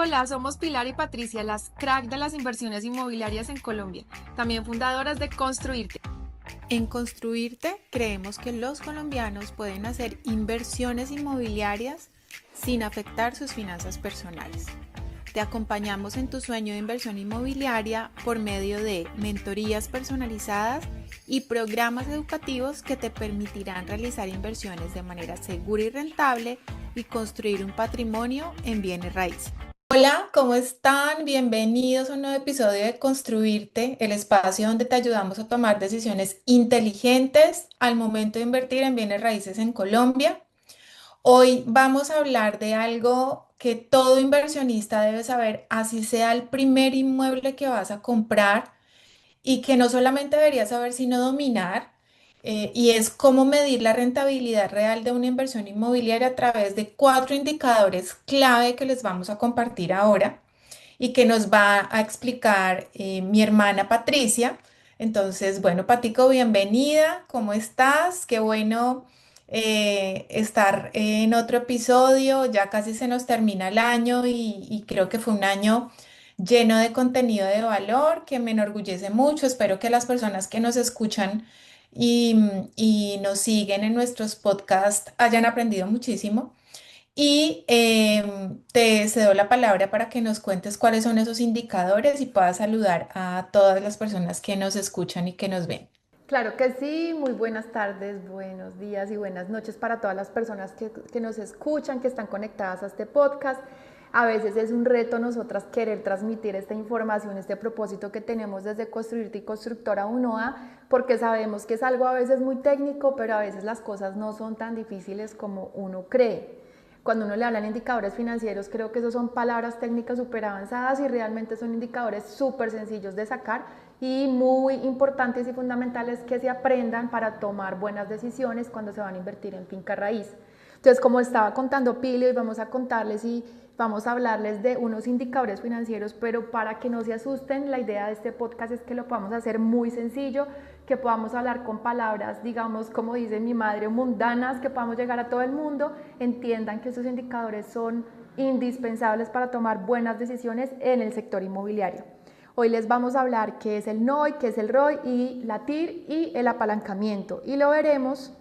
Hola, somos Pilar y Patricia, las crack de las inversiones inmobiliarias en Colombia, también fundadoras de Construirte. En Construirte creemos que los colombianos pueden hacer inversiones inmobiliarias sin afectar sus finanzas personales. Te acompañamos en tu sueño de inversión inmobiliaria por medio de mentorías personalizadas y programas educativos que te permitirán realizar inversiones de manera segura y rentable y construir un patrimonio en bienes raíces. Hola, ¿cómo están? Bienvenidos a un nuevo episodio de Construirte, el espacio donde te ayudamos a tomar decisiones inteligentes al momento de invertir en bienes raíces en Colombia. Hoy vamos a hablar de algo que todo inversionista debe saber, así sea el primer inmueble que vas a comprar y que no solamente deberías saber, sino dominar, y es cómo medir la rentabilidad real de una inversión inmobiliaria a través de cuatro indicadores clave que les vamos a compartir ahora y que nos va a explicar mi hermana Patricia. Entonces, bueno, Patico, bienvenida, ¿cómo estás? Qué bueno estar en otro episodio, ya casi se nos termina el año y creo que fue un año lleno de contenido de valor que me enorgullece mucho. Espero que las personas que nos escuchan y nos siguen en nuestros podcasts hayan aprendido muchísimo. Y te cedo la palabra para que nos cuentes cuáles son esos indicadores y puedas saludar a todas las personas que nos escuchan y que nos ven. Claro que sí, muy buenas tardes, buenos días y buenas noches para todas las personas que nos escuchan, que están conectadas a este podcast. A veces es un reto nosotras querer transmitir esta información, este propósito que tenemos desde Construirte y Constructora Unoa, porque sabemos que es algo a veces muy técnico, pero a veces las cosas no son tan difíciles como uno cree. Cuando uno le habla de indicadores financieros, creo que esos son palabras técnicas súper avanzadas y realmente son indicadores súper sencillos de sacar y muy importantes y fundamentales que se aprendan para tomar buenas decisiones cuando se van a invertir en finca raíz. Entonces, como estaba contando Pili, hoy vamos a contarles y vamos a hablarles de unos indicadores financieros, pero para que no se asusten, la idea de este podcast es que lo podamos hacer muy sencillo, que podamos hablar con palabras, digamos, como dice mi madre, mundanas, que podamos llegar a todo el mundo, entiendan que estos indicadores son indispensables para tomar buenas decisiones en el sector inmobiliario. Hoy les vamos a hablar qué es el NOI, qué es el ROI y la TIR y el apalancamiento. Y lo veremos,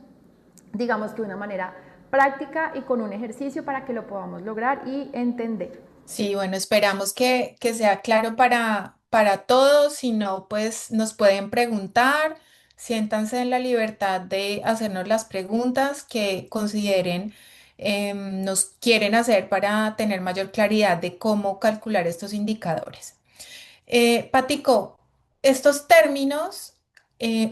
digamos que de una manera práctica y con un ejercicio para que lo podamos lograr y entender. Sí, bueno, esperamos que sea claro para todos. Si no, pues nos pueden preguntar. Siéntanse en la libertad de hacernos las preguntas que consideren nos quieren hacer para tener mayor claridad de cómo calcular estos indicadores. Patico, estos términos,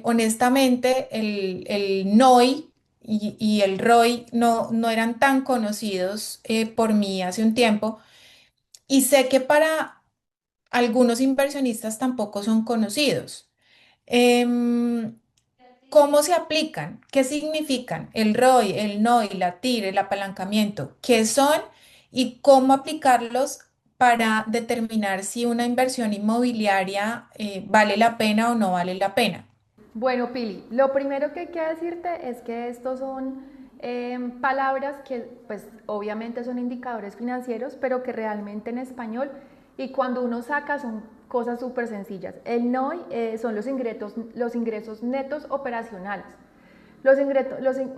honestamente, el NOI y el ROI no eran tan conocidos por mí hace un tiempo y sé que para algunos inversionistas tampoco son conocidos. Em, ¿Cómo se aplican? ¿Qué significan el ROI, el NOI, la TIR, el apalancamiento? ¿Qué son y cómo aplicarlos para determinar si una inversión inmobiliaria vale la pena o no vale la pena? Bueno, Pili, lo primero que hay que decirte es que estos son palabras que pues obviamente son indicadores financieros, pero que realmente en español y cuando uno saca son cosas súper sencillas. El NOI son los ingresos netos operacionales. Los, ingresos, los, in-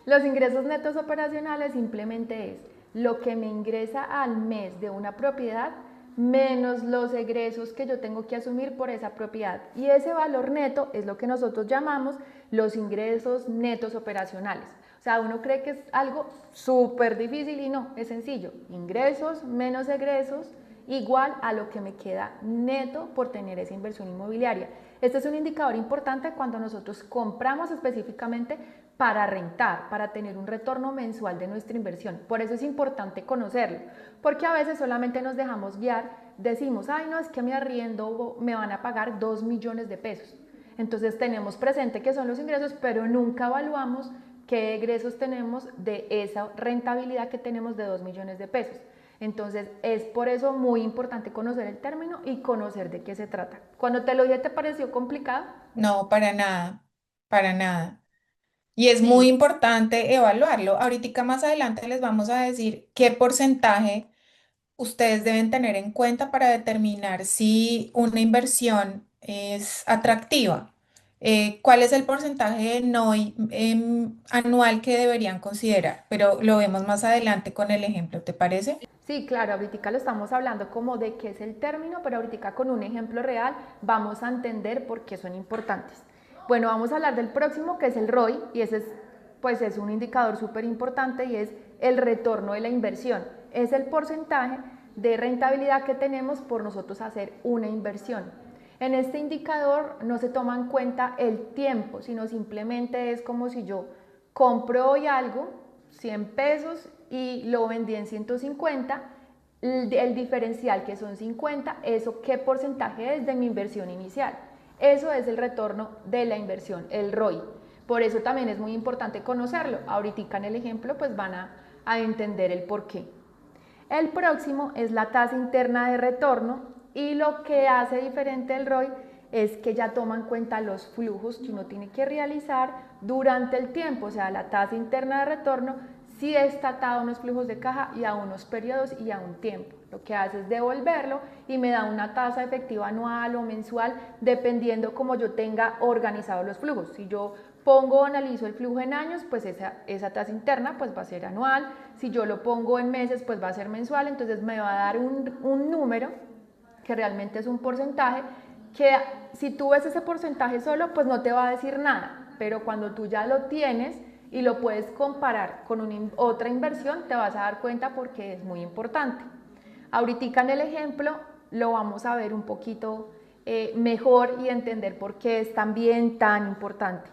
los ingresos netos operacionales simplemente es lo que me ingresa al mes de una propiedad menos los egresos que yo tengo que asumir por esa propiedad. Y ese valor neto es lo que nosotros llamamos los ingresos netos operacionales. O sea, uno cree que es algo súper difícil y no, es sencillo. Ingresos menos egresos igual a lo que me queda neto por tener esa inversión inmobiliaria. Este es un indicador importante cuando nosotros compramos específicamente para rentar, para tener un retorno mensual de nuestra inversión. Por eso es importante conocerlo, porque a veces solamente nos dejamos guiar, decimos, ay no, es que mi arriendo me van a pagar 2 millones de pesos. Entonces tenemos presente que son los ingresos, pero nunca evaluamos qué egresos tenemos de esa rentabilidad que tenemos de 2 millones de pesos. Entonces es por eso muy importante conocer el término y conocer de qué se trata. Cuando te lo dije, ¿te pareció complicado? No, para nada, para nada. Y es muy Sí. importante evaluarlo. Ahorita más adelante les vamos a decir qué porcentaje ustedes deben tener en cuenta para determinar si una inversión es atractiva? ¿Cuál es el porcentaje de NOI anual que deberían considerar? Pero lo vemos más adelante con el ejemplo, ¿te parece? Sí, claro, ahorita lo estamos hablando como de qué es el término, pero ahorita con un ejemplo real vamos a entender por qué son importantes. Bueno, vamos a hablar del próximo que es el ROI y ese es, pues es un indicador súper importante y es el retorno de la inversión. Es el porcentaje de rentabilidad que tenemos por nosotros hacer una inversión. En este indicador no se toma en cuenta el tiempo, sino simplemente es como si yo compro hoy algo, 100 pesos, y lo vendí en 150, el diferencial que son 50, eso qué porcentaje es de mi inversión inicial. Eso es el retorno de la inversión, el ROI. Por eso también es muy importante conocerlo. Ahorita en el ejemplo pues van a entender el por qué. El próximo es la tasa interna de retorno y lo que hace diferente el ROI es que ya toma en cuenta los flujos que uno tiene que realizar durante el tiempo, o sea, la tasa interna de retorno sí está atado a unos flujos de caja y a unos periodos y a un tiempo. Lo que hace es devolverlo y me da una tasa efectiva anual o mensual dependiendo como yo tenga organizado los flujos. Si yo pongo o analizo el flujo en años, pues esa tasa interna pues va a ser anual. Si yo lo pongo en meses, pues va a ser mensual. Entonces me va a dar un número que realmente es un porcentaje que si tú ves ese porcentaje solo, pues no te va a decir nada. Pero cuando tú ya lo tienes y lo puedes comparar con otra inversión, te vas a dar cuenta porque es muy importante. Ahorita en el ejemplo lo vamos a ver un poquito mejor y entender por qué es también tan importante.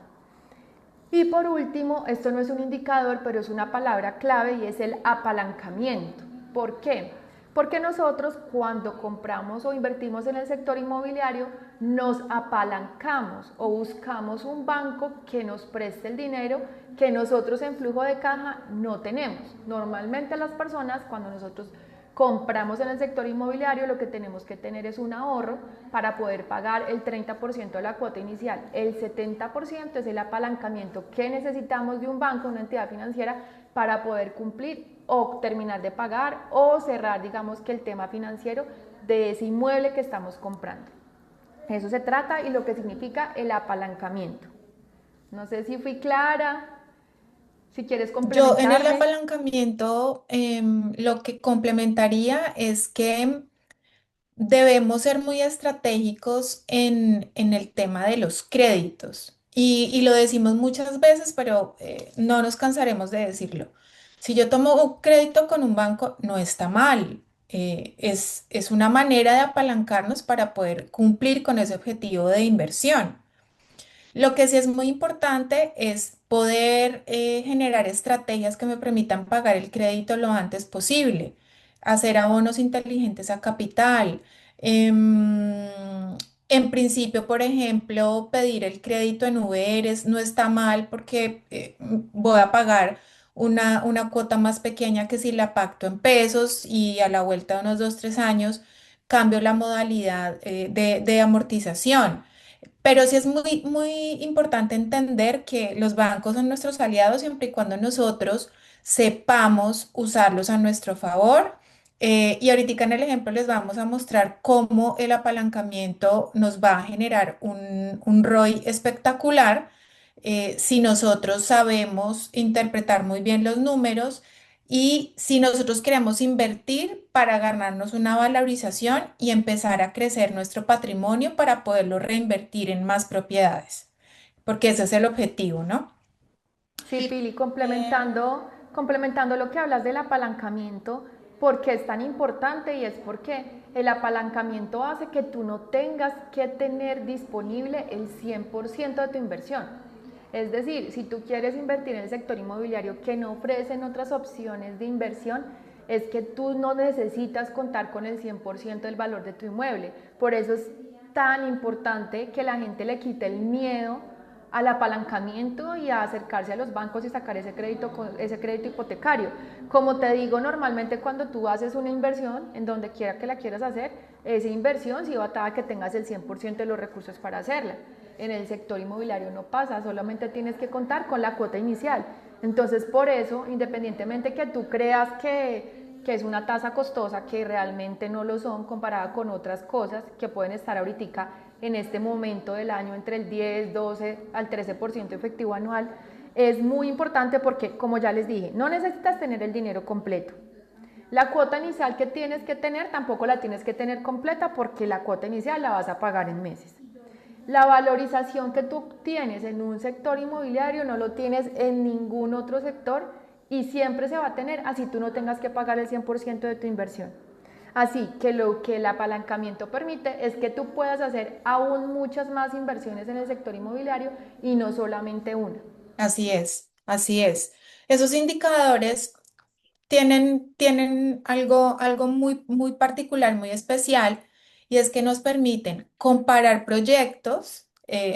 Y por último, esto no es un indicador, pero es una palabra clave y es el apalancamiento. ¿Por qué? Porque nosotros cuando compramos o invertimos en el sector inmobiliario nos apalancamos o buscamos un banco que nos preste el dinero que nosotros en flujo de caja no tenemos. Normalmente las personas cuando nosotros compramos en el sector inmobiliario lo que tenemos que tener es un ahorro para poder pagar el 30% de la cuota inicial. El 70% es el apalancamiento que necesitamos de un banco, una entidad financiera, para poder cumplir o terminar de pagar o cerrar, digamos que el tema financiero de ese inmueble que estamos comprando. Eso se trata y lo que significa el apalancamiento. No sé si fui clara, si quieres Yo en el complementarme. apalancamiento lo que complementaría es que debemos ser muy estratégicos en el tema de los créditos. Y lo decimos muchas veces, pero no nos cansaremos de decirlo. Si yo tomo un crédito con un banco, no está mal. Es una manera de apalancarnos para poder cumplir con ese objetivo de inversión. Lo que sí es muy importante es poder generar estrategias que me permitan pagar el crédito lo antes posible, hacer abonos inteligentes a capital. En principio, por ejemplo, pedir el crédito en VRs no está mal porque voy a pagar una cuota más pequeña que si la pacto en pesos y a la vuelta de unos 2, 3 años cambio la modalidad de amortización. Pero sí es muy, muy importante entender que los bancos son nuestros aliados siempre y cuando nosotros sepamos usarlos a nuestro favor. Y ahorita en el ejemplo les vamos a mostrar cómo el apalancamiento nos va a generar un ROI espectacular si nosotros sabemos interpretar muy bien los números y si nosotros queremos invertir para ganarnos una valorización y empezar a crecer nuestro patrimonio para poderlo reinvertir en más propiedades, porque ese es el objetivo, ¿no? Sí, Pili, complementando lo que hablas del apalancamiento, ¿por qué es tan importante? Y es porque el apalancamiento hace que tú no tengas que tener disponible el 100% de tu inversión. Es decir, si tú quieres invertir en el sector inmobiliario que no ofrecen otras opciones de inversión, es que tú no necesitas contar con el 100% del valor de tu inmueble. Por eso es tan importante que la gente le quite el miedo al apalancamiento y a acercarse a los bancos y sacar ese crédito hipotecario. Como te digo, normalmente cuando tú haces una inversión, en donde quiera que la quieras hacer, esa inversión sí va atada a que tengas el 100% de los recursos para hacerla. En el sector inmobiliario no pasa, solamente tienes que contar con la cuota inicial. Entonces, por eso, independientemente que tú creas que es una tasa costosa que realmente no lo son comparada con otras cosas que pueden estar ahorita en este momento del año entre el 10, 12 al 13% efectivo anual, es muy importante porque, como ya les dije, no necesitas tener el dinero completo. La cuota inicial que tienes que tener tampoco la tienes que tener completa porque la cuota inicial la vas a pagar en meses. La valorización que tú tienes en un sector inmobiliario no lo tienes en ningún otro sector y siempre se va a tener así tú no tengas que pagar el 100% de tu inversión. Así que lo que el apalancamiento permite es que tú puedas hacer aún muchas más inversiones en el sector inmobiliario y no solamente una. Así es, así es. Esos indicadores tienen algo muy particular, muy especial, y es que nos permiten comparar proyectos,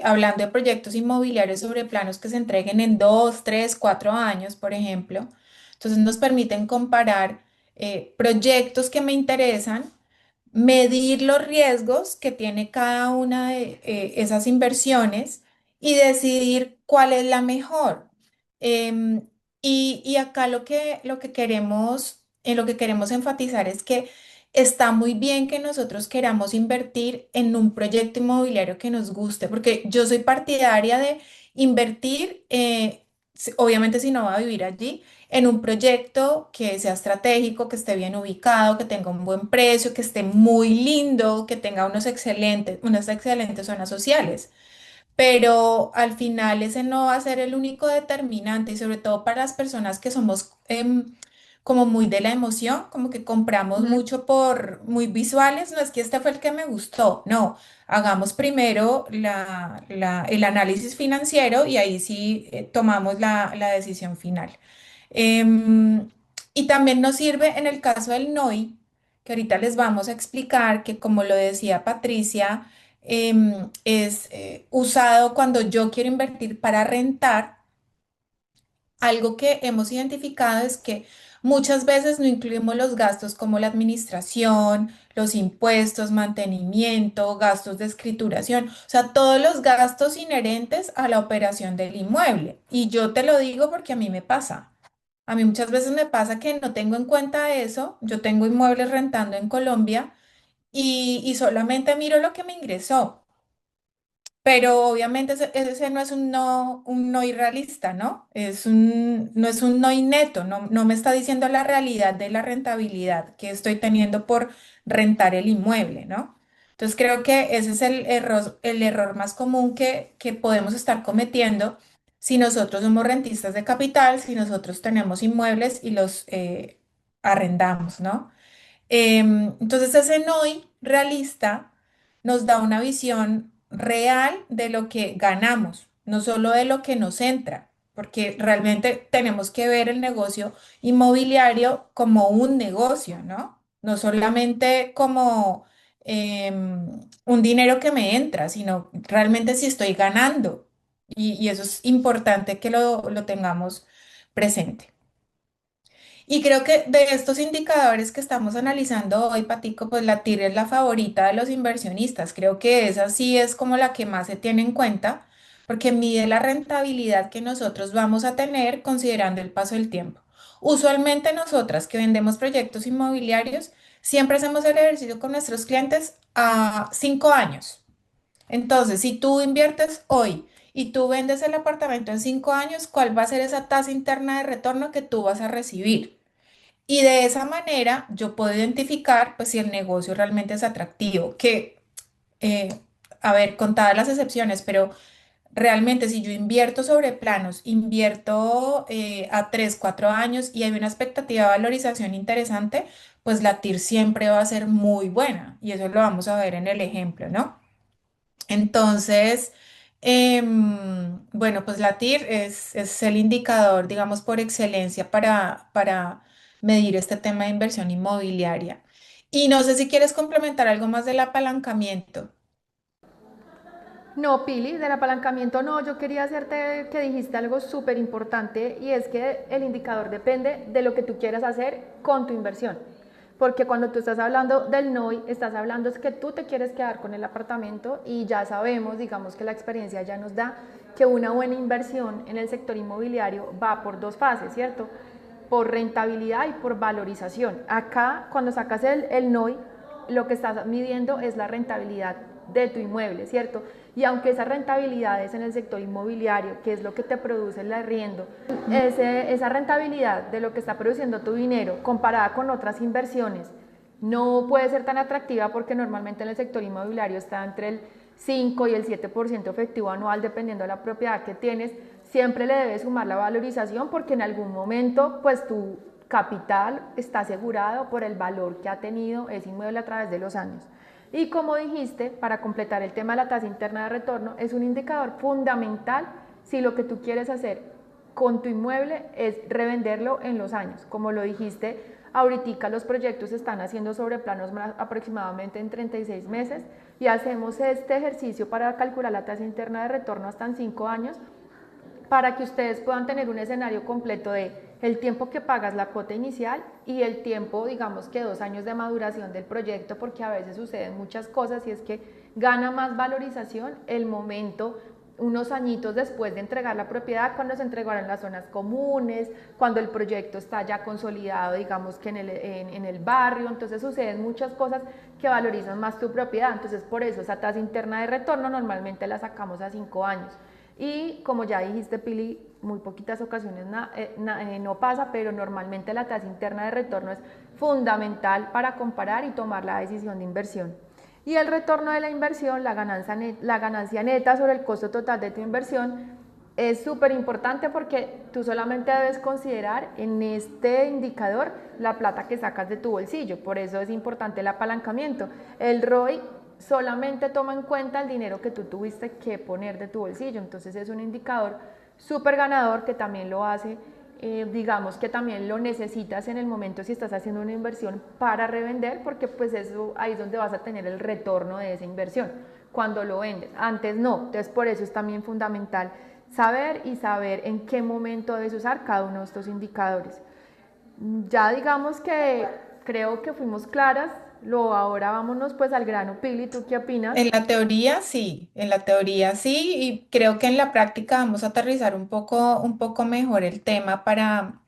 hablando de proyectos inmobiliarios sobre planos que se entreguen en 2, 3, 4 años, por ejemplo. Entonces nos permiten comparar proyectos que me interesan, medir los riesgos que tiene cada una de esas inversiones y decidir cuál es la mejor. Em, y acá lo que queremos, en lo que queremos enfatizar es que está muy bien que nosotros queramos invertir en un proyecto inmobiliario que nos guste, porque yo soy partidaria de invertir, obviamente si no va a vivir allí, en un proyecto que sea estratégico, que esté bien ubicado, que tenga un buen precio, que esté muy lindo, que tenga unas excelentes zonas sociales. Pero al final ese no va a ser el único determinante y sobre todo para las personas que somos como muy de la emoción, como que compramos mucho por muy visuales, no es que este fue el que me gustó, no, hagamos primero el análisis financiero y ahí sí tomamos la decisión final. Em, y también nos sirve en el caso del NOI, que ahorita les vamos a explicar que como lo decía Patricia, es usado cuando yo quiero invertir para rentar. Algo que hemos identificado es que muchas veces no incluimos los gastos como la administración, los impuestos, mantenimiento, gastos de escrituración, o sea, todos los gastos inherentes a la operación del inmueble. Y yo te lo digo porque a mí me pasa. A mí muchas veces me pasa que no tengo en cuenta eso. Yo tengo inmuebles rentando en Colombia y solamente miro lo que me ingresó. Pero obviamente ese no es un no irrealista, ¿no? No es un no inneto, no me está diciendo la realidad de la rentabilidad que estoy teniendo por rentar el inmueble, ¿no? Entonces creo que ese es el error más común que podemos estar cometiendo si nosotros somos rentistas de capital, si nosotros tenemos inmuebles y los arrendamos, ¿no? Entonces ese NOI realista nos da una visión real de lo que ganamos, no solo de lo que nos entra, porque realmente tenemos que ver el negocio inmobiliario como un negocio, ¿no? No solamente como un dinero que me entra, sino realmente si estoy ganando. Y eso es importante que lo tengamos presente. Y creo que de estos indicadores que estamos analizando hoy, Patico, pues la TIR es la favorita de los inversionistas. Creo que esa sí es como la que más se tiene en cuenta, porque mide la rentabilidad que nosotros vamos a tener considerando el paso del tiempo. Usualmente nosotras que vendemos proyectos inmobiliarios, siempre hacemos el ejercicio con nuestros clientes a 5 años. Entonces, si tú inviertes hoy y tú vendes el apartamento en 5 años, ¿cuál va a ser esa tasa interna de retorno que tú vas a recibir? Y de esa manera yo puedo identificar pues si el negocio realmente es atractivo, que, eh, a ver, contadas las excepciones, pero realmente si yo invierto sobre planos, invierto a 3 4 años y hay una expectativa de valorización interesante, pues la TIR siempre va a ser muy buena y eso lo vamos a ver en el ejemplo, ¿no? Entonces, bueno, pues la TIR es el indicador, digamos, por excelencia para medir este tema de inversión inmobiliaria. Y no sé si quieres complementar algo más del apalancamiento. No, Pili, del apalancamiento no, yo quería hacerte que dijiste algo súper importante y es que el indicador depende de lo que tú quieras hacer con tu inversión. Porque cuando tú estás hablando del NOI, estás hablando es que tú te quieres quedar con el apartamento y ya sabemos, digamos que la experiencia ya nos da que una buena inversión en el sector inmobiliario va por dos fases, ¿cierto? por rentabilidad y por valorización. Acá, cuando sacas el NOI, lo que estás midiendo es la rentabilidad de tu inmueble, ¿cierto? Y aunque esa rentabilidad es en el sector inmobiliario, que es lo que te produce el arriendo, esa rentabilidad de lo que está produciendo tu dinero comparada con otras inversiones no puede ser tan atractiva porque normalmente en el sector inmobiliario está entre el 5 y el 7% efectivo anual dependiendo de la propiedad que tienes. Siempre le debes sumar la valorización porque en algún momento pues tu capital está asegurado por el valor que ha tenido ese inmueble a través de los años. Y como dijiste, para completar el tema de la tasa interna de retorno, es un indicador fundamental si lo que tú quieres hacer con tu inmueble es revenderlo en los años. Como lo dijiste, ahorita los proyectos se están haciendo sobre planos aproximadamente en 36 meses y hacemos este ejercicio para calcular la tasa interna de retorno hasta en 5 años para que ustedes puedan tener un escenario completo de el tiempo que pagas la cuota inicial y el tiempo, digamos que 2 años de maduración del proyecto, porque a veces suceden muchas cosas y es que gana más valorización el momento unos añitos después de entregar la propiedad, cuando se entregaron las zonas comunes, cuando el proyecto está ya consolidado, digamos que en el barrio, entonces suceden muchas cosas que valorizan más tu propiedad, entonces por eso esa tasa interna de retorno normalmente la sacamos a 5 años. Y como ya dijiste, Pili, muy poquitas ocasiones no pasa, pero normalmente la tasa interna de retorno es fundamental para comparar y tomar la decisión de inversión. Y el retorno de la inversión, la ganancia neta sobre el costo total de tu inversión, es súper importante porque tú solamente debes considerar en este indicador la plata que sacas de tu bolsillo. Por eso es importante el apalancamiento. El ROI solamente toma en cuenta el dinero que tú tuviste que poner de tu bolsillo. Entonces es un indicador súper ganador que también lo hace, digamos que también lo necesitas en el momento si estás haciendo una inversión para revender, porque pues eso ahí es donde vas a tener el retorno de esa inversión, cuando lo vendes. Antes no, entonces por eso es también fundamental saber en qué momento debes usar cada uno de estos indicadores. Ya digamos que creo que fuimos claras, ahora vámonos pues al grano. Pili, ¿tú qué opinas? En la teoría sí, y creo que en la práctica vamos a aterrizar un poco mejor el tema para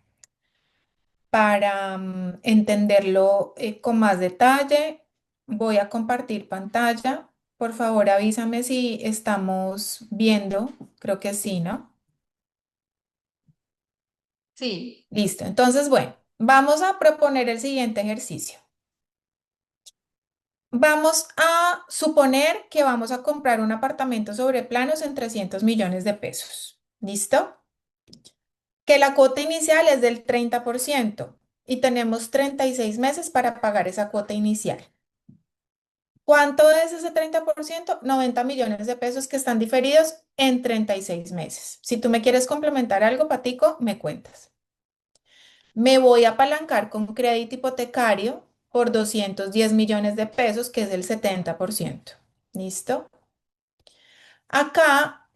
entenderlo con más detalle. Voy a compartir pantalla. Por favor, avísame si estamos viendo. Creo que sí, ¿no? Sí. Listo. Entonces, bueno, vamos a proponer el siguiente ejercicio. Vamos a suponer que vamos a comprar un apartamento sobre planos en 300 millones de pesos. ¿Listo? Que la cuota inicial es del 30% y tenemos 36 meses para pagar esa cuota inicial. ¿Cuánto es ese 30%? 90 millones de pesos que están diferidos en 36 meses. Si tú me quieres complementar algo, Patico, me cuentas. Me voy a apalancar con crédito hipotecario por 210 millones de pesos, que es el 70%. ¿Listo? Acá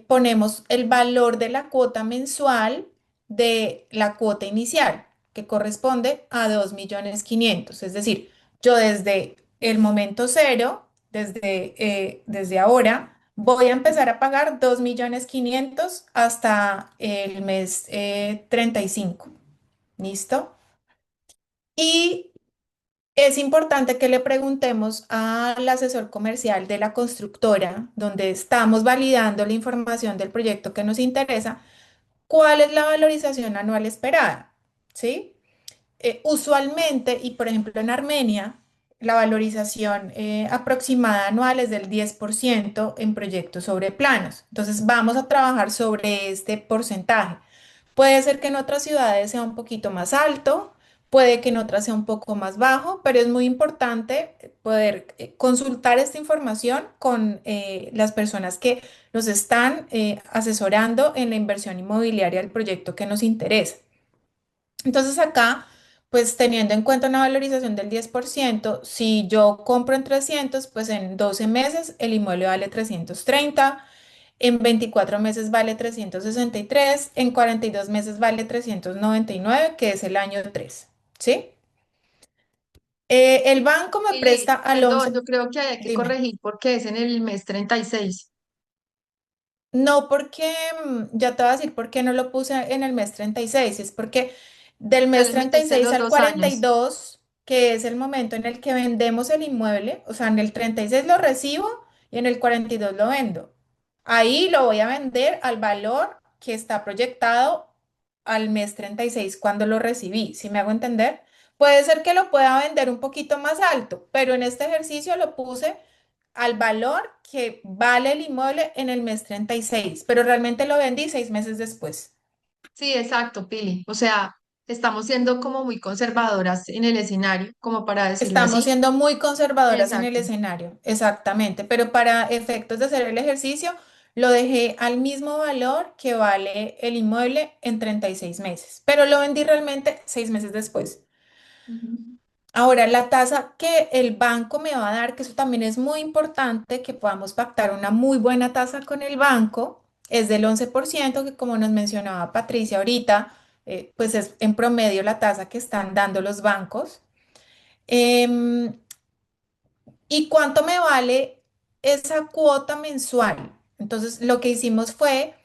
ponemos el valor de la cuota mensual de la cuota inicial, que corresponde a 2.500.000. Es decir, yo desde el momento cero, desde ahora, voy a empezar a pagar 2.500.000 hasta el mes 35. ¿Listo? Y es importante que le preguntemos al asesor comercial de la constructora, donde estamos validando la información del proyecto que nos interesa, cuál es la valorización anual esperada, ¿sí? Usualmente, y por ejemplo en Armenia, la valorización aproximada anual es del 10% en proyectos sobre planos. Entonces, vamos a trabajar sobre este porcentaje. Puede ser que en otras ciudades sea un poquito más alto, puede que en otras sea un poco más bajo, pero es muy importante poder consultar esta información con las personas que nos están asesorando en la inversión inmobiliaria del proyecto que nos interesa. Entonces acá, pues teniendo en cuenta una valorización del 10%, si yo compro en 300, pues en 12 meses el inmueble vale 330. En 24 meses vale 363, en 42 meses vale 399, que es el año 3, ¿sí? El banco me presta Pili, al perdón, 11, yo creo que hay que dime. corregir porque es en el mes 36. No porque, ya te voy a decir por qué no lo puse en el mes 36, es porque Del mes Debes treinta y meterse seis los al dos cuarenta y años. dos, que es el momento en el que vendemos el inmueble, o sea, en el 36 lo recibo y en el 42 lo vendo. Ahí lo voy a vender al valor que está proyectado al mes 36 cuando lo recibí. ¿Sí me hago entender? Puede ser que lo pueda vender un poquito más alto, pero en este ejercicio lo puse al valor que vale el inmueble en el mes 36, pero realmente lo vendí 6 meses después. Sí, exacto, Pili. O sea, estamos siendo como muy conservadoras en el escenario, como para decirlo Estamos así. siendo muy conservadoras en el Exacto. escenario, exactamente, pero para efectos de hacer el ejercicio lo dejé al mismo valor que vale el inmueble en 36 meses, pero lo vendí realmente 6 meses después. Ujú. Ahora, la tasa que el banco me va a dar, que eso también es muy importante, que podamos pactar una muy buena tasa con el banco, es del 11%, que como nos mencionaba Patricia ahorita, pues es en promedio la tasa que están dando los bancos. Em, ¿Y cuánto me vale esa cuota mensual? Entonces, lo que hicimos fue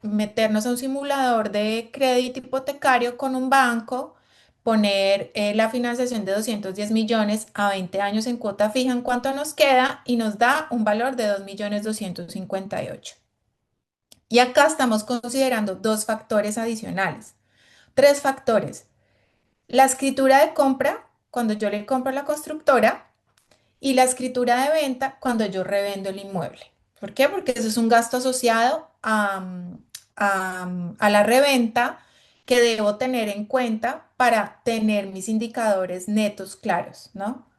meternos a un simulador de crédito hipotecario con un banco, poner la financiación de 210 millones a 20 años en cuota fija, en cuánto nos queda, y nos da un valor de 2.258.000. Y acá estamos considerando dos factores adicionales, tres factores. La escritura de compra, cuando yo le compro a la constructora, y la escritura de venta cuando yo revendo el inmueble. ¿Por qué? Porque eso es un gasto asociado a la reventa que debo tener en cuenta para tener mis indicadores netos claros, ¿no?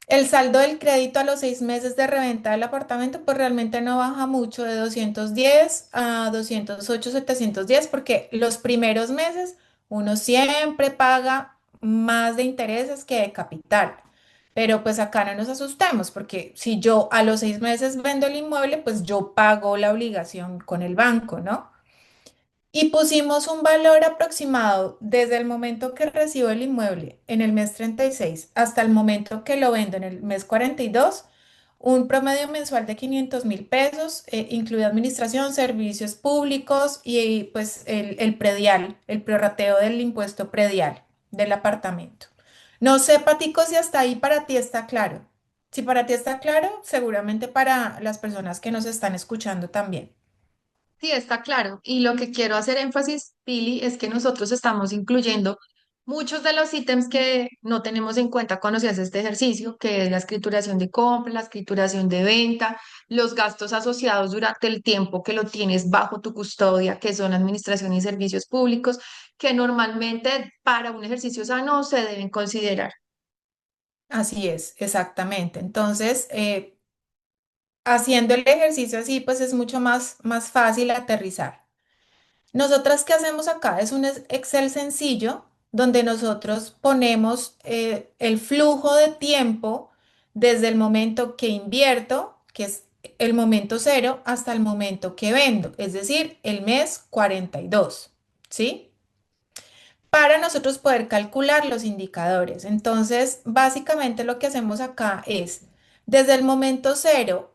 El saldo del crédito a los 6 meses de reventa del apartamento, pues realmente no baja mucho de 210 a 208, 710, porque los primeros meses uno siempre paga más de intereses que de capital. Pero pues acá no nos asustemos, porque si yo a los 6 meses vendo el inmueble, pues yo pago la obligación con el banco, ¿no? Y pusimos un valor aproximado desde el momento que recibo el inmueble en el mes 36 hasta el momento que lo vendo en el mes 42, un promedio mensual de 500.000 pesos, incluye administración, servicios públicos y pues el predial, el prorrateo del impuesto predial del apartamento. No sé, Patico, si hasta ahí para ti está claro. Si para ti está claro, seguramente para las personas que nos están escuchando también. Sí, está claro. Y lo que quiero hacer énfasis, Pili, es que nosotros estamos incluyendo muchos de los ítems que no tenemos en cuenta cuando se hace este ejercicio, que es la escrituración de compra, la escrituración de venta, los gastos asociados durante el tiempo que lo tienes bajo tu custodia, que son administración y servicios públicos, que normalmente para un ejercicio sano se deben considerar. Así es, exactamente. Entonces, haciendo el ejercicio así, pues es mucho más fácil aterrizar. Nosotras, ¿qué hacemos acá? Es un Excel sencillo donde nosotros ponemos el flujo de tiempo desde el momento que invierto, que es el momento cero, hasta el momento que vendo, es decir, el mes 42, ¿sí? Para nosotros poder calcular los indicadores. Entonces, básicamente lo que hacemos acá es, desde el momento cero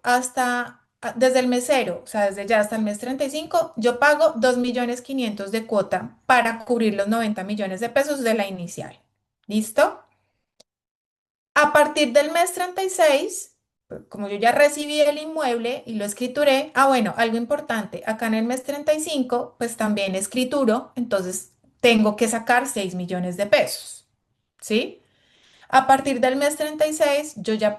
desde el mes cero, o sea, desde ya hasta el mes 35, yo pago 2.500.000 de cuota para cubrir los 90 millones de pesos de la inicial. ¿Listo? A partir del mes 36, como yo ya recibí el inmueble y lo escrituré, bueno, algo importante, acá en el mes 35, pues también escrituro, entonces tengo que sacar 6 millones de pesos, ¿sí? A partir del mes 36, yo ya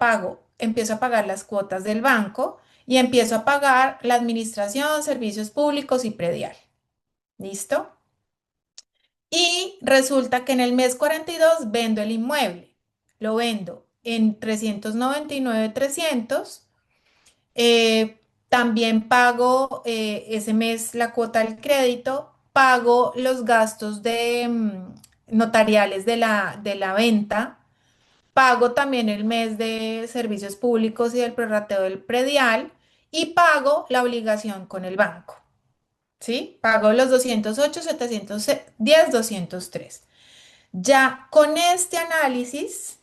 empiezo a pagar las cuotas del banco y empiezo a pagar la administración, servicios públicos y predial. ¿Listo? Y resulta que en el mes 42 vendo el inmueble. Lo vendo en 399.300. También pago ese mes la cuota del crédito. Pago los gastos notariales de la venta. Pago también el mes de servicios públicos y del prorrateo del predial. Y pago la obligación con el banco. ¿Sí? Pago los 208, 710, 203. Ya con este análisis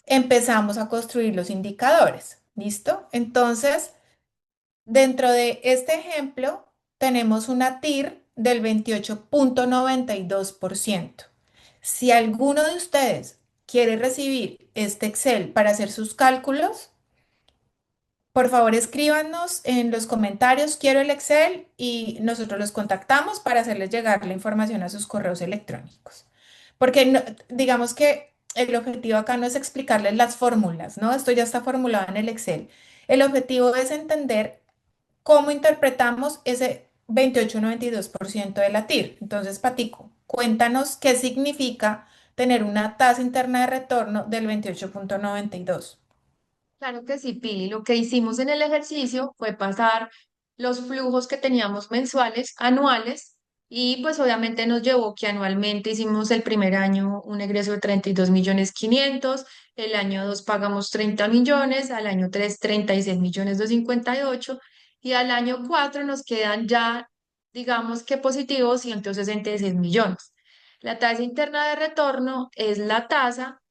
empezamos a construir los indicadores. ¿Listo? Entonces, dentro de este ejemplo tenemos una TIR del 28,92%. Si alguno de ustedes quiere recibir este Excel para hacer sus cálculos, por favor escríbanos en los comentarios, quiero el Excel y nosotros los contactamos para hacerles llegar la información a sus correos electrónicos. Porque digamos que el objetivo acá no es explicarles las fórmulas, ¿no? Esto ya está formulado en el Excel. El objetivo es entender cómo interpretamos ese 28,92% de la TIR. Entonces, Patico, cuéntanos qué significa tener una tasa interna de retorno del 28,92. Claro que sí, Pili. Lo que hicimos en el ejercicio fue pasar los flujos que teníamos mensuales, anuales, y pues obviamente nos llevó que anualmente hicimos el primer año un egreso de 32.500.000, el año 2 pagamos 30 millones, al año 3 36.258.000 y al año 4 nos quedan ya, digamos que positivos 166 millones. La tasa interna de retorno es la tasa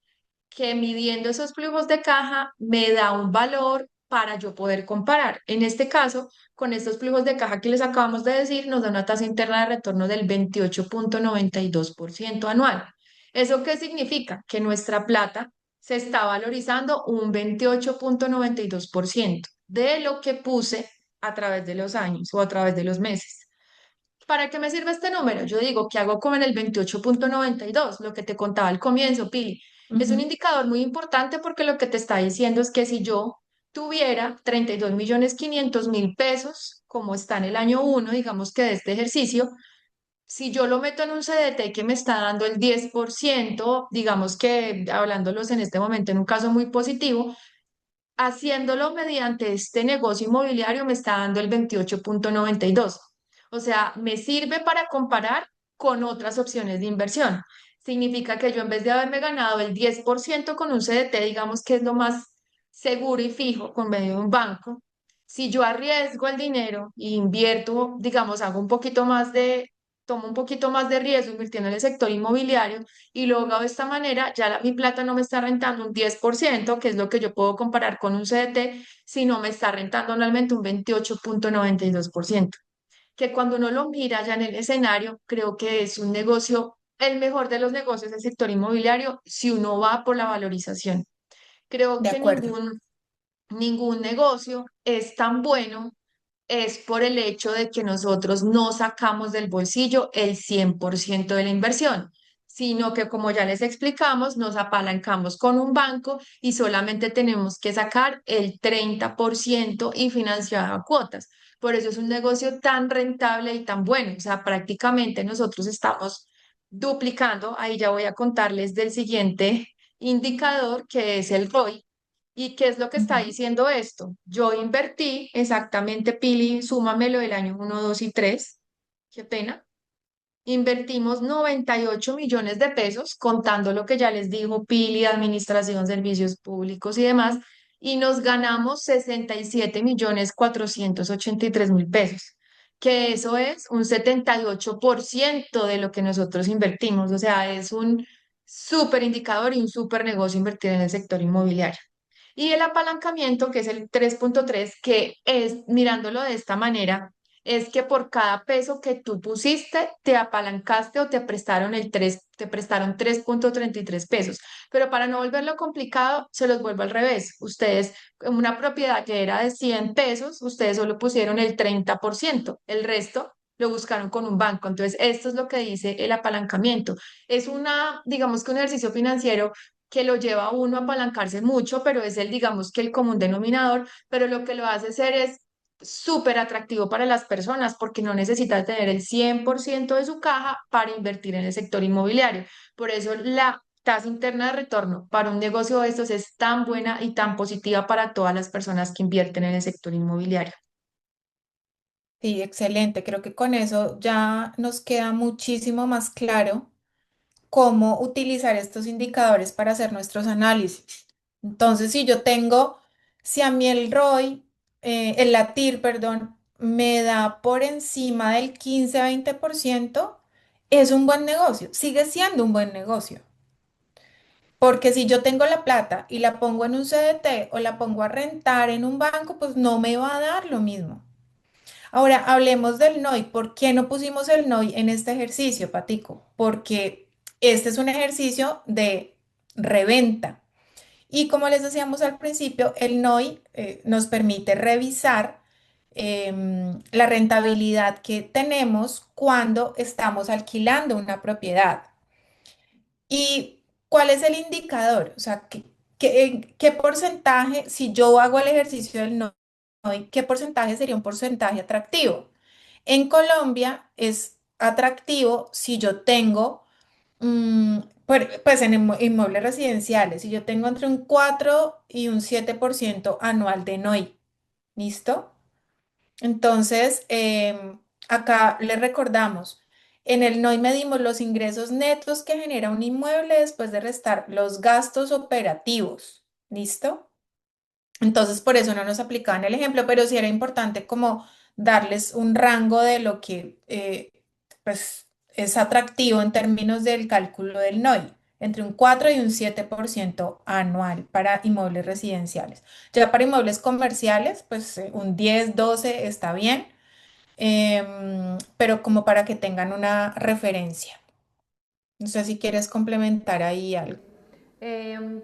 que midiendo esos flujos de caja me da un valor para yo poder comparar. En este caso, con estos flujos de caja que les acabamos de decir, nos da una tasa interna de retorno del 28,92% anual. ¿Eso qué significa? Que nuestra plata se está valorizando un 28,92% de lo que puse a través de los años o a través de los meses. ¿Para qué me sirve este número? Yo digo que hago como en el 28,92, lo que te contaba al comienzo, Pili. Es un Ujú. indicador muy importante porque lo que te está diciendo es que si yo tuviera 32.500.000 pesos, como está en el año uno, digamos que de este ejercicio, si yo lo meto en un CDT que me está dando el 10%, digamos que hablándolos en este momento en un caso muy positivo, haciéndolo mediante este negocio inmobiliario me está dando el 28,92. O sea, me sirve para comparar con otras opciones de inversión. Significa que yo en vez de haberme ganado el 10% con un CDT, digamos que es lo más seguro y fijo con medio de un banco, si yo arriesgo el dinero e invierto, digamos, tomo un poquito más de riesgo invirtiendo en el sector inmobiliario, y lo hago de esta manera, ya mi plata no me está rentando un 10%, que es lo que yo puedo comparar con un CDT, sino me está rentando anualmente un 28,92%, que cuando uno lo mira ya en el escenario, creo que es un negocio, el mejor de los negocios del sector inmobiliario, si uno va por la valorización. Creo De que acuerdo. ningún negocio es tan bueno es por el hecho de que nosotros no sacamos del bolsillo el 100% de la inversión, sino que como ya les explicamos, nos apalancamos con un banco y solamente tenemos que sacar el 30% y financiado a cuotas. Por eso es un negocio tan rentable y tan bueno. O sea, prácticamente nosotros estamos duplicando. Ahí ya voy a contarles del siguiente indicador, que es el ROI. ¿Y qué es lo que está Ujú. diciendo esto? Yo invertí exactamente, Pili, súmamelo del año uno, 2 y 3. Qué pena. Invertimos 98 millones de pesos, contando lo que ya les digo, Pili, administración, servicios públicos y demás, y nos ganamos 67.483.000 pesos, que eso es un 78% de lo que nosotros invertimos. O sea, es un súper indicador y un súper negocio invertir en el sector inmobiliario. Y el apalancamiento, que es el 3,3, que es, mirándolo de esta manera, es que por cada peso que tú pusiste, te apalancaste o te prestaron 3,33 pesos. Pero para no volverlo complicado, se los vuelvo al revés. Ustedes, en una propiedad que era de 100 pesos, ustedes solo pusieron el 30%, el resto lo buscaron con un banco. Entonces, esto es lo que dice el apalancamiento. Es digamos que un ejercicio financiero que lo lleva a uno a apalancarse mucho, pero es digamos que el común denominador, pero lo que lo hace ser es súper atractivo para las personas porque no necesitas tener el 100% de su caja para invertir en el sector inmobiliario. Por eso la tasa interna de retorno para un negocio de estos es tan buena y tan positiva para todas las personas que invierten en el sector inmobiliario. Sí, excelente. Creo que con eso ya nos queda muchísimo más claro cómo utilizar estos indicadores para hacer nuestros análisis. Entonces, si a mí el ROI, el LATIR, perdón, me da por encima del 15-20%, es un buen negocio, sigue siendo un buen negocio. Porque si yo tengo la plata y la pongo en un CDT o la pongo a rentar en un banco, pues no me va a dar lo mismo. Ahora, hablemos del NOI. ¿Por qué no pusimos el NOI en este ejercicio, Patico? Porque este es un ejercicio de reventa. Y como les decíamos al principio, el NOI nos permite revisar la rentabilidad que tenemos cuando estamos alquilando una propiedad. ¿Y cuál es el indicador? O sea, ¿qué porcentaje, si yo hago el ejercicio del NOI, qué porcentaje sería un porcentaje atractivo? En Colombia es atractivo si yo tengo, pues en inmuebles residenciales, si yo tengo entre un 4 y un 7% anual de NOI. ¿Listo? Entonces, acá le recordamos, en el NOI medimos los ingresos netos que genera un inmueble después de restar los gastos operativos. ¿Listo? Entonces, por eso no nos aplicaban el ejemplo, pero sí era importante como darles un rango de lo que pues, es atractivo en términos del cálculo del NOI, entre un 4 y un 7% anual para inmuebles residenciales. Ya para inmuebles comerciales, pues un 10, 12 está bien, pero como para que tengan una referencia. No sé si quieres complementar ahí algo.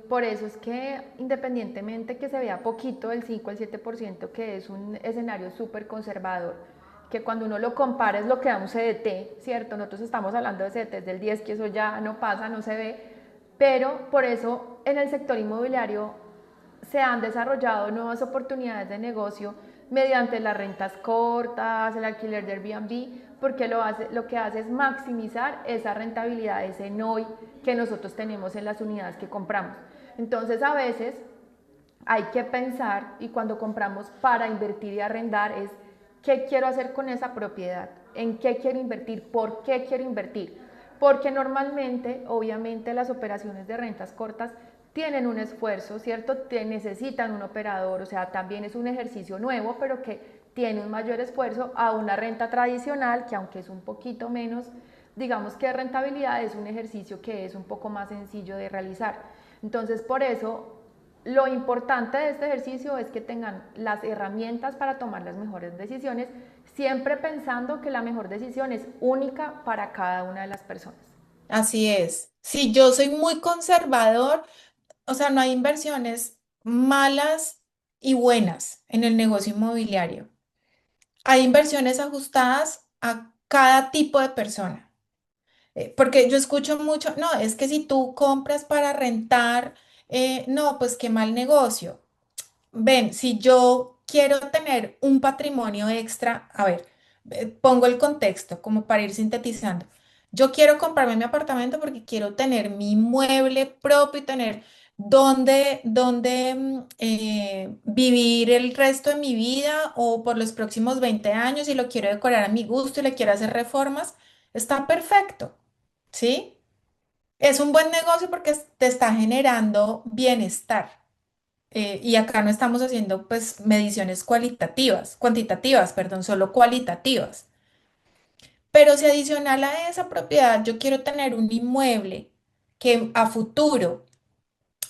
Por eso es que independientemente que se vea poquito, el 5 al 7%, que es un escenario súper conservador, que cuando uno lo compara es lo que da un CDT, ¿cierto? Nosotros estamos hablando de CDTs del 10, que eso ya no pasa, no se ve, pero por eso en el sector inmobiliario se han desarrollado nuevas oportunidades de negocio mediante las rentas cortas, el alquiler de Airbnb, porque lo que hace es maximizar esa rentabilidad, ese NOI que nosotros tenemos en las unidades que compramos. Entonces a veces hay que pensar, y cuando compramos para invertir y arrendar, es qué quiero hacer con esa propiedad, en qué quiero invertir, por qué quiero invertir. Porque normalmente, obviamente, las operaciones de rentas cortas tienen un esfuerzo, ¿cierto? Necesitan un operador, o sea, también es un ejercicio nuevo, pero que tiene un mayor esfuerzo a una renta tradicional, que aunque es un poquito menos, digamos que rentabilidad, es un ejercicio que es un poco más sencillo de realizar. Entonces, por eso lo importante de este ejercicio es que tengan las herramientas para tomar las mejores decisiones, siempre pensando que la mejor decisión es única para cada una de las personas. Así es. Si yo soy muy conservador, o sea, no hay inversiones malas y buenas en el negocio inmobiliario. Hay inversiones ajustadas a cada tipo de persona. Porque yo escucho mucho, no, es que si tú compras para rentar, no, pues qué mal negocio. Ven, si yo quiero tener un patrimonio extra, a ver, pongo el contexto como para ir sintetizando. Yo quiero comprarme mi apartamento porque quiero tener mi mueble propio y tener donde vivir el resto de mi vida o por los próximos 20 años y lo quiero decorar a mi gusto y le quiero hacer reformas. Está perfecto, ¿sí? Es un buen negocio porque te está generando bienestar. Y acá no estamos haciendo pues mediciones cualitativas, cuantitativas, perdón, solo cualitativas. Pero si adicional a esa propiedad yo quiero tener un inmueble que a futuro,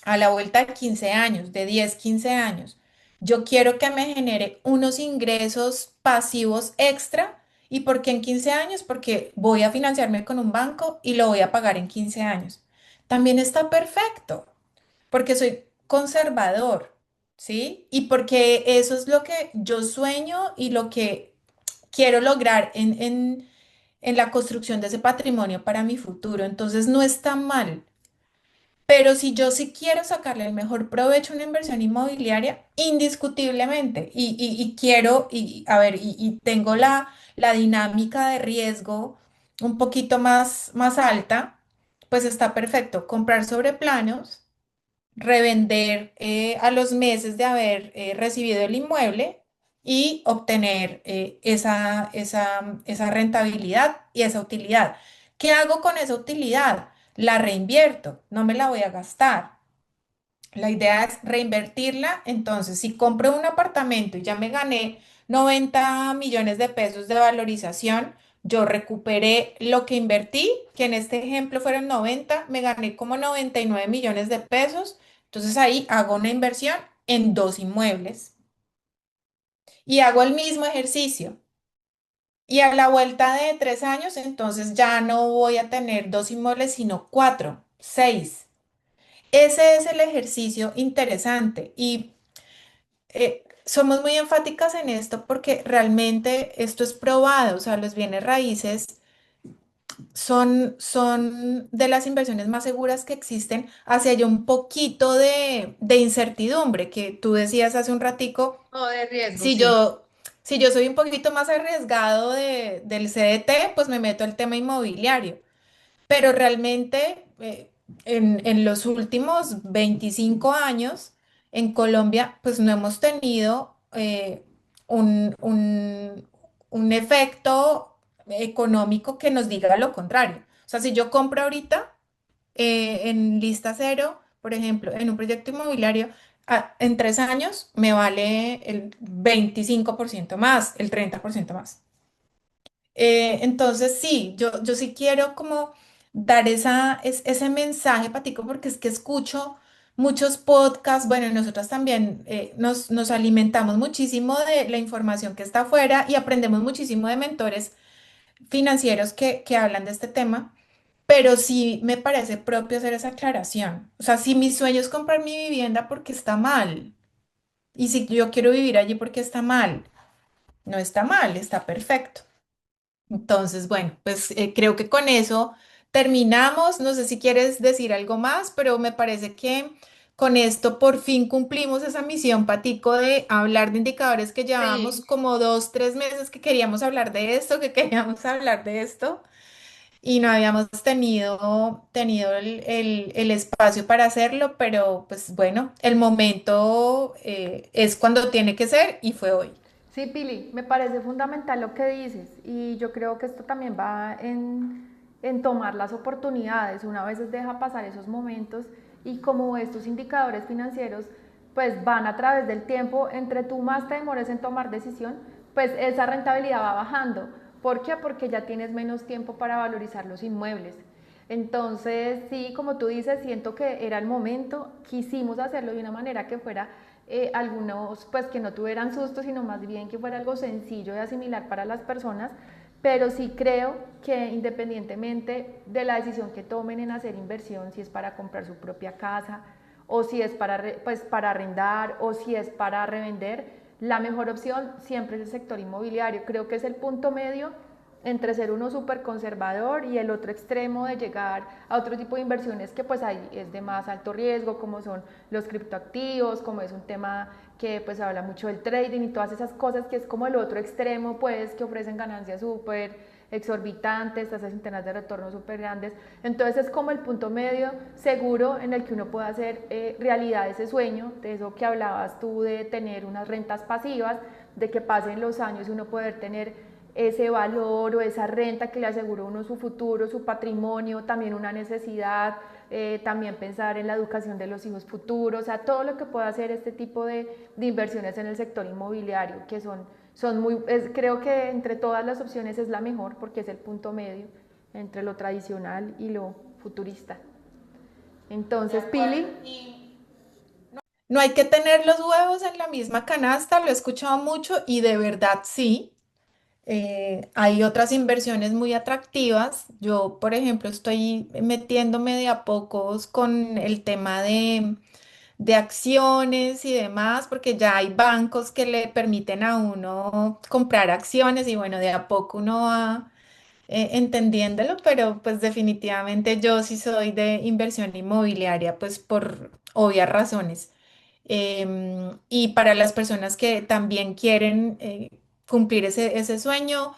a la vuelta de 15 años, de 10 15 años, yo quiero que me genere unos ingresos pasivos extra. ¿Y por qué en 15 años? Porque voy a financiarme con un banco y lo voy a pagar en 15 años. También está perfecto porque soy conservador, ¿sí? Y porque eso es lo que yo sueño y lo que quiero lograr en la construcción de ese patrimonio para mi futuro. Entonces no está mal. Pero si yo sí quiero sacarle el mejor provecho a una inversión inmobiliaria, indiscutiblemente, y quiero, y a ver, y tengo la dinámica de riesgo un poquito más alta, pues está perfecto. Comprar sobre planos, revender a los meses de haber recibido el inmueble y obtener esa rentabilidad y esa utilidad. ¿Qué hago con esa utilidad? La reinvierto, no me la voy a gastar. La idea es reinvertirla. Entonces, si compro un apartamento y ya me gané 90 millones de pesos de valorización, yo recuperé lo que invertí, que en este ejemplo fueron 90, me gané como 99 millones de pesos. Entonces ahí hago una inversión en dos inmuebles y hago el mismo ejercicio. Y a la vuelta de 3 años, entonces ya no voy a tener 2 inmuebles, sino 4, 6. Ese es el ejercicio interesante y somos muy enfáticas en esto porque realmente esto es probado, o sea, los bienes raíces son de las inversiones más seguras que existen, hacia allá un poquito de incertidumbre que tú decías hace un ratico. O de riesgo, Si sí. yo, si yo soy un poquito más arriesgado del CDT, pues me meto al tema inmobiliario. Pero realmente en los últimos 25 años en Colombia, pues no hemos tenido un, un- un efecto económico que nos diga lo contrario. O sea, si yo compro ahorita en lista cero, por ejemplo, en un proyecto inmobiliario, en 3 años me vale el 25% más, el 30% más. Entonces, sí, yo sí quiero como dar ese mensaje, Patico, porque es que escucho muchos podcasts, bueno, y nosotras también nos alimentamos muchísimo de la información que está afuera y aprendemos muchísimo de mentores financieros que hablan de este tema, pero sí me parece propio hacer esa aclaración. O sea, si mi sueño es comprar mi vivienda porque está mal, y si yo quiero vivir allí porque está mal, no está mal, está perfecto. Entonces, bueno, pues creo que con eso terminamos. No sé si quieres decir algo más, pero me parece que con esto por fin cumplimos esa misión, Patico, de hablar de indicadores que llevábamos Sí. como 2, 3 meses que queríamos hablar de esto, que queríamos hablar de esto y no habíamos tenido el espacio para hacerlo, pero pues bueno, el momento es cuando tiene que ser y fue hoy. Sí, Pili, me parece fundamental lo que dices y yo creo que esto también va en tomar las oportunidades. Una vez deja pasar esos momentos y como estos indicadores financieros pues van a través del tiempo, entre tú más te demores en tomar decisión, pues esa rentabilidad va bajando. ¿Por qué? Porque ya tienes menos tiempo para valorizar los inmuebles. Entonces, sí, como tú dices, siento que era el momento, quisimos hacerlo de una manera que fuera algunos pues que no tuvieran susto, sino más bien que fuera algo sencillo de asimilar para las personas, pero sí creo que independientemente de la decisión que tomen en hacer inversión, si es para comprar su propia casa o si es para, pues, para arrendar o si es para revender, la mejor opción siempre es el sector inmobiliario. Creo que es el punto medio entre ser uno súper conservador y el otro extremo de llegar a otro tipo de inversiones que pues ahí es de más alto riesgo, como son los criptoactivos, como es un tema que pues habla mucho del trading y todas esas cosas que es como el otro extremo pues que ofrecen ganancias súper exorbitantes, tasas internas de retorno súper grandes. Entonces es como el punto medio seguro en el que uno puede hacer realidad ese sueño, de eso que hablabas tú de tener unas rentas pasivas, de que pasen los años y uno poder tener ese valor o esa renta que le asegura a uno su futuro, su patrimonio, también una necesidad, también pensar en la educación de los hijos futuros, o sea, todo lo que pueda hacer este tipo de inversiones en el sector inmobiliario, que son muy, creo que entre todas las opciones es la mejor porque es el punto medio entre lo tradicional y lo futurista. De Entonces, acuerdo. Pili, Y no hay que tener los huevos en la misma canasta, lo he escuchado mucho y de verdad sí. Hay otras inversiones muy atractivas. Yo, por ejemplo, estoy metiéndome de a pocos con el tema de acciones y demás, porque ya hay bancos que le permiten a uno comprar acciones y bueno, de a poco uno va entendiéndolo, pero pues definitivamente yo sí soy de inversión inmobiliaria, pues por obvias razones. Y para las personas que también quieren cumplir ese sueño,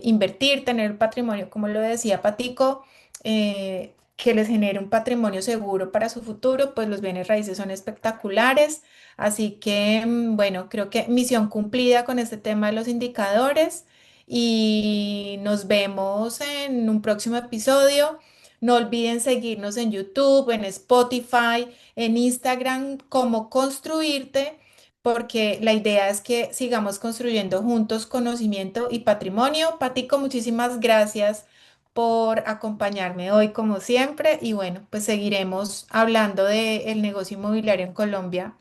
invertir, tener patrimonio, como lo decía Patico, que les genere un patrimonio seguro para su futuro, pues los bienes raíces son espectaculares. Así que, bueno, creo que misión cumplida con este tema de los indicadores y nos vemos en un próximo episodio. No olviden seguirnos en YouTube, en Spotify, en Instagram como Construirte, porque la idea es que sigamos construyendo juntos conocimiento y patrimonio. Patico, muchísimas gracias por acompañarme hoy como siempre y bueno, pues seguiremos hablando del negocio inmobiliario en Colombia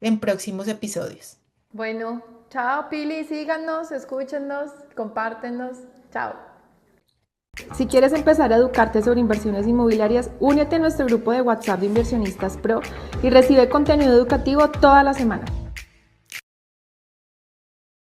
en próximos episodios. bueno, Chao, Pili, síganos, escúchenos, compártenos. Chao. Si quieres empezar a educarte sobre inversiones inmobiliarias, únete a nuestro grupo de WhatsApp de Inversionistas Pro y recibe contenido educativo toda la semana.